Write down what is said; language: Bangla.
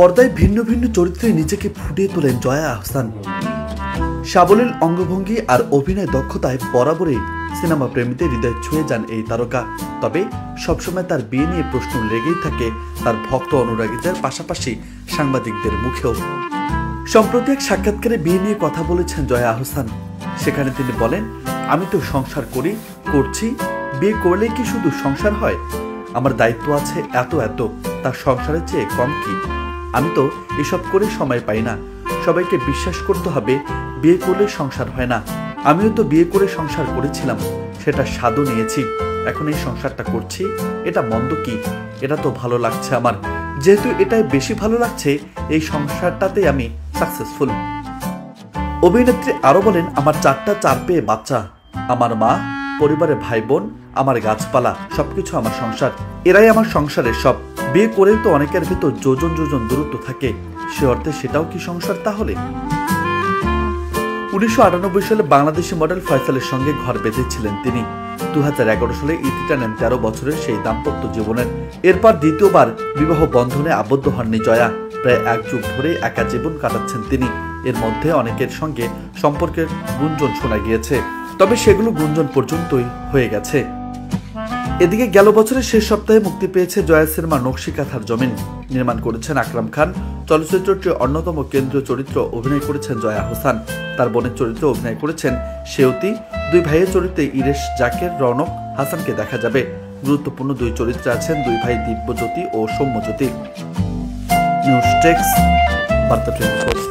পর্দায় ভিন্ন ভিন্ন চরিত্রে নিজেকে ফুটিয়ে তোলেন জয়া আহসান। সাবলীল অঙ্গভঙ্গি আর অভিনয় দক্ষতায় বরাবরই সিনেমা প্রেমীদের হৃদয় ছুঁয়ে যান এই তারকা। তবে সবসময় তার বিয়ে নিয়ে প্রশ্ন লেগেই থাকে তার ভক্ত অনুরাগীদের পাশাপাশি সাংবাদিকদের মুখেও। সম্প্রতি এক সাক্ষাৎকারে বিয়ে নিয়ে কথা বলেছেন জয়া আহসান। সেখানে তিনি বলেন, আমি তো সংসার করছি, বিয়ে করলে কি শুধু সংসার হয়? আমার দায়িত্ব আছে এত এত, তার সংসারের চেয়ে কম কি? আমি তো এসব করে সময় পাই না। সবাইকে বিশ্বাস করতে হবে, বিয়ে করলে সংসার হয় না। আমিও তো বিয়ে করে সংসার করেছিলাম, সেটা স্বাদও নিয়েছি। এখন এই সংসারটা করছি, এটা মন্দ কি? এটা তো ভালো লাগছে আমার। যেহেতু এটাই বেশি ভালো লাগছে, এই সংসারটাতে আমি সাকসেসফুল। অভিনেত্রী আরো বলেন, আমার 4টা 4 পেয়ে বাচ্চা, আমার মা, পরিবারের ভাই বোন, আমার গাছপালা, সবকিছু আমার সংসার। এরাই আমার সংসারের সব। বিয়ে করেও তো অনেকের ভেতর যোজন যোজন দূরত্ব থাকে, সে অর্থে সেটাও কি সংসার তাহলে? 1998 সালে বাংলাদেশি মডেল ফয়সালের সঙ্গে ঘর বেঁধেছিলেন তিনি। 2011 সালে ইতি টানেন 13 বছরের সেই দাম্পত্য জীবনের। এরপর দ্বিতীয়বার বিবাহ বন্ধনে আবদ্ধ হননি জয়া। প্রায় 1 যুগ ধরে একা জীবন কাটাচ্ছেন তিনি। এর মধ্যে অনেকের সঙ্গে সম্পর্কের গুঞ্জন শোনা গিয়েছে, তবে সেগুলো গুঞ্জন পর্যন্তই হয়ে গেছে। এদিকে গেল বছরের শেষ সপ্তাহে মুক্তি পেয়েছে জয়া সিনেমা নকশি কাঁথার জমিন। নির্মাণ করেছেন আকরাম খান। চলচ্চিত্রটির অন্যতম কেন্দ্রীয় চরিত্র অভিনয় করেছেন জয়া আহসান। তার বোনের চরিত্রে অভিনয় করেছেন সেউতি। 2 ভাইয়ের চরিত্রে ইরেশ, জাকের, রৌনক হাসানকে দেখা যাবে। গুরুত্বপূর্ণ 2 চরিত্রে আছেন 2 ভাই দিব্যজ্যোতি ও সৌম্যজ্যোতি। নিউজ ডেস্ক, বার্তা 24।